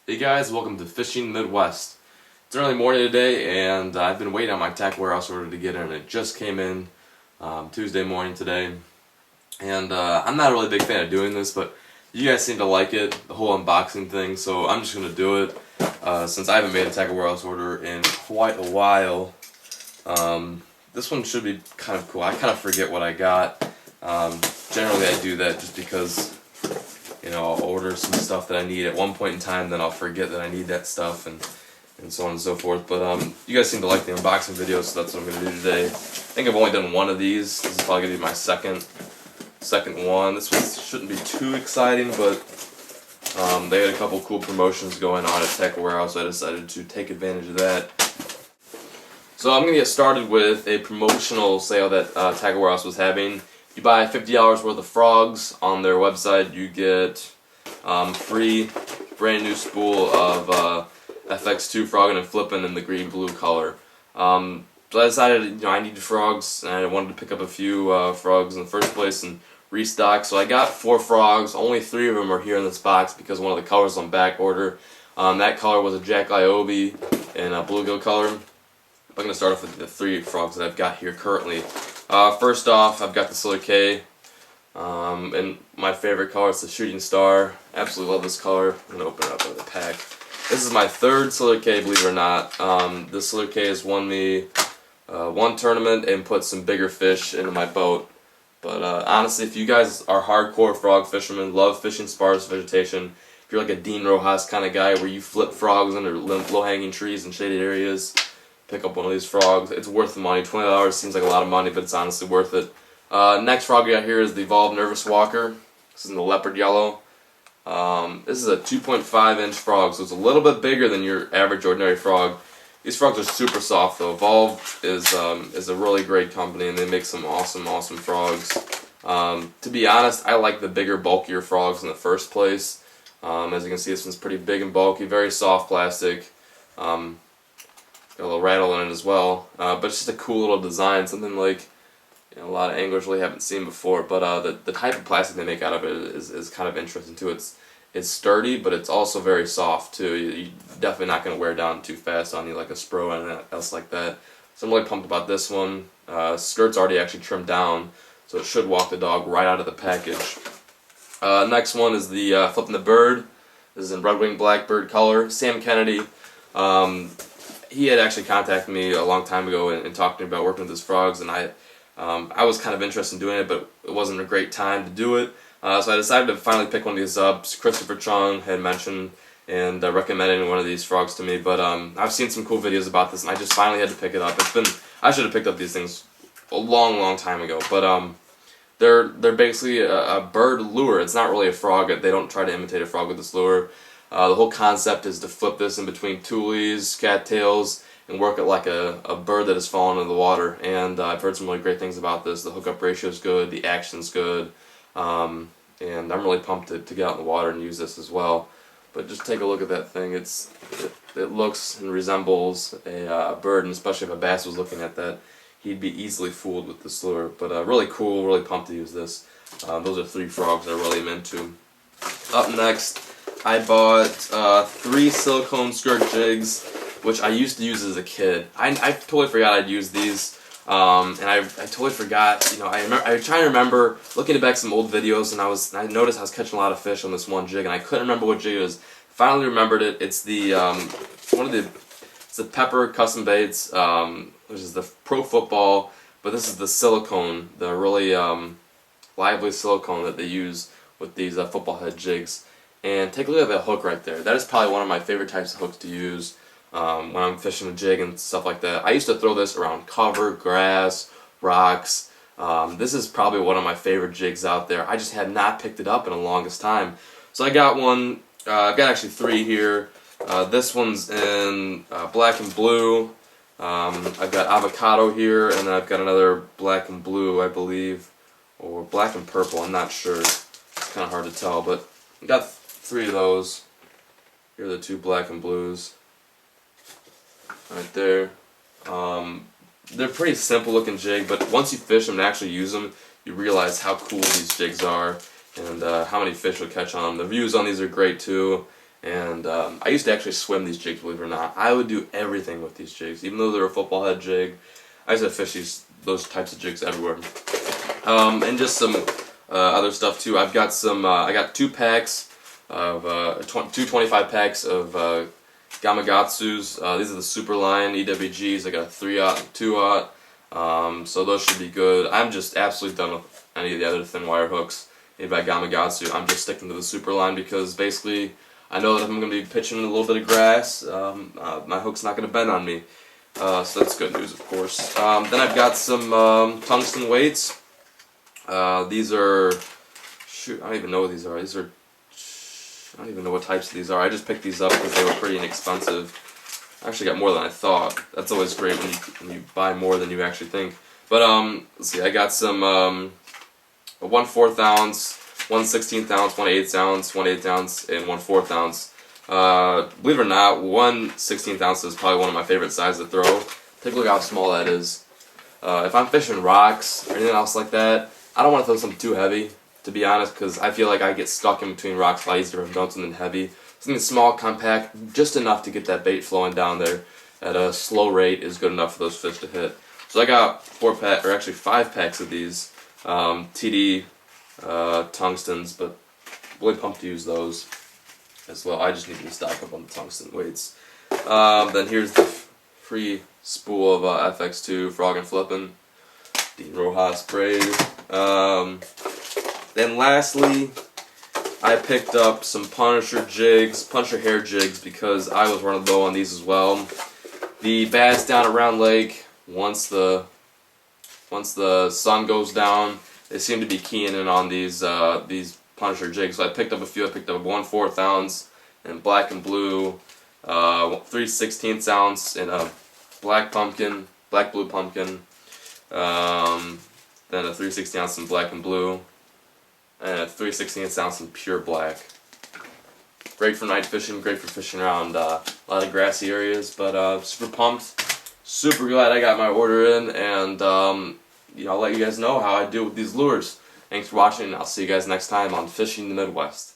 Hey guys, welcome to Fishing Midwest. It's early morning today, and I've been waiting on my tackle warehouse order to get in. It just came in Tuesday morning today, and I'm not a really big fan of doing this, but you guys seem to like it, the whole unboxing thing, so I'm just going to do it since I haven't made a tackle warehouse order in quite a while. This one should be kind of cool. I kind of forget what I got. Generally I do that just because I'll order some stuff that I need at one point in time, then I'll forget that I need that stuff, and so on and so forth. But you guys seem to like the unboxing video, so that's what I'm going to do today. I think I've only done one of these. This is probably going to be my second one. This one shouldn't be too exciting, but they had a couple cool promotions going on at Tackle Warehouse, so I decided to take advantage of that. So I'm going to get started with a promotional sale that Tackle Warehouse was having. You buy $50 worth of frogs on their website, you get free brand new spool of FX2 frogging and flipping in the green-blue color. So I decided I needed frogs, and I wanted to pick up a few frogs in the first place and restock. So I got 4 frogs. Only 3 of them are here in this box because one of the colors on back order. That color was a Jack Liobe in a bluegill color. I'm going to start off with the 3 frogs that I've got here currently. First off, I've got the Silver K, and my favorite color is the Shooting Star. Absolutely love this color. I'm going to open it up with the pack. This is my 3rd Silver K, believe it or not. This Silver K has won me one tournament and put some bigger fish into my boat. But honestly, if you guys are hardcore frog fishermen, love fishing sparse vegetation, if you're like a Dean Rojas kind of guy where you flip frogs under low-hanging trees and shaded areas, pick up one of these frogs. It's worth the money. $20 seems like a lot of money, but it's honestly worth it. Next frog we got here is the Evolved Nervous Walker. This is in the leopard yellow. This is a 2.5-inch frog, so it's a little bit bigger than your average ordinary frog. These frogs are super soft though. Evolved is a really great company, and they make some awesome frogs. To be honest, I like the bigger, bulkier frogs in the first place. As you can see, this one's pretty big and bulky, very soft plastic. Got a little rattle in it as well, but it's just a cool little design, something like a lot of anglers really haven't seen before. But the type of plastic they make out of it is kind of interesting too. It's sturdy, but it's also very soft too. You're definitely not going to wear down too fast on you like a Spro or anything else like that. So I'm really pumped about this one. Skirt's already actually trimmed down, so it should walk the dog right out of the package. Next one is the Flipping the Bird. This is in Red Wing Blackbird color. Sam Kennedy. He had actually contacted me a long time ago and talked to me about working with his frogs, and I was kind of interested in doing it, but it wasn't a great time to do it. So I decided to finally pick one of these up. Christopher Chung had mentioned and recommended one of these frogs to me, but I've seen some cool videos about this, and I just finally had to pick it up. I should have picked up these things a long time ago, but they're basically a bird lure. It's not really a frog. They don't try to imitate a frog with this lure. The whole concept is to flip this in between tules, cattails, and work it like a bird that has fallen into the water. And I've heard some really great things about this. The hookup ratio is good, the action's good, and I'm really pumped to get out in the water and use this as well. But just take a look at that thing. It looks and resembles a bird, and especially if a bass was looking at that, he'd be easily fooled with this lure. But really cool, really pumped to use this. Those are 3 frogs I really am into. Up next, I bought 3 silicone skirt jigs, which I used to use as a kid. I totally forgot I'd use these, and I totally forgot. I was trying to remember, looking back some old videos, and I noticed I was catching a lot of fish on this one jig, and I couldn't remember what jig it was. Finally remembered it. It's the it's the Pepper Custom Baits, which is the Pro Football, but this is the silicone, the really lively silicone that they use with these football head jigs. And take a look at that hook right there. That is probably one of my favorite types of hooks to use when I'm fishing a jig and stuff like that. I used to throw this around cover, grass, rocks. This is probably one of my favorite jigs out there. I just had not picked it up in the longest time. So I got one. I've got actually 3 here. This one's in black and blue. I've got avocado here, and then I've got another black and blue, I believe, or black and purple. I'm not sure. It's kind of hard to tell, but I got 3 of those. Here are the 2 black and blues right there. They're pretty simple looking jig, but once you fish them and actually use them, you realize how cool these jigs are and how many fish will catch on them. The views on these are great too, And I used to actually swim these jigs, believe it or not. I would do everything with these jigs, even though they're a football head jig. I used to fish those types of jigs everywhere. And just some other stuff too. I've got some. I got 2 packs of 225 packs of Gamakatsus. These are the Superline EWGs. I got a 3/0 and 2/0. So those should be good. I'm just absolutely done with any of the other thin wire hooks made by Gamakatsu. I'm just sticking to the Superline because basically I know that if I'm going to be pitching in a little bit of grass, my hook's not going to bend on me. So that's good news, of course. Then I've got some tungsten weights. These are, shoot, I don't even know what these are. I don't even know what types of these are. I just picked these up because they were pretty inexpensive. I actually got more than I thought. That's always great when you buy more than you actually think. But let's see, I got some a 1/4 ounce, 1/16 ounce, 1/8 ounce, 1/8 ounce, and 1/4 ounce. Believe it or not, 1/16 ounce is probably one of my favorite sizes to throw. Take a look how small that is. If I'm fishing rocks or anything else like that, I don't want to throw something too heavy, to be honest, because I feel like I get stuck in between rocks a lot easier if I'm throwing something heavy. Something small, compact, just enough to get that bait flowing down there at a slow rate is good enough for those fish to hit. So I got 5 packs of these TD tungstens, but really pumped to use those as well. I just need to stock up on the tungsten weights. Then here's the free spool of FX2 Frog and Flippin', Dean Rojas braid. Then lastly, I picked up some Punisher hair jigs, because I was running low on these as well. The bass down at Round Lake, once the sun goes down, they seem to be keying in on these Punisher jigs. So I picked up a few. I picked up a 1/4 ounce in black and blue, 3/16 ounce in a black blue pumpkin, then a 3/16 ounce in black and blue, and a 3/16 ounce in pure black. Great for night fishing, great for fishing around a lot of grassy areas, but super pumped, super glad I got my order in, and I'll let you guys know how I do with these lures. Thanks for watching, and I'll see you guys next time on Fishing the Midwest.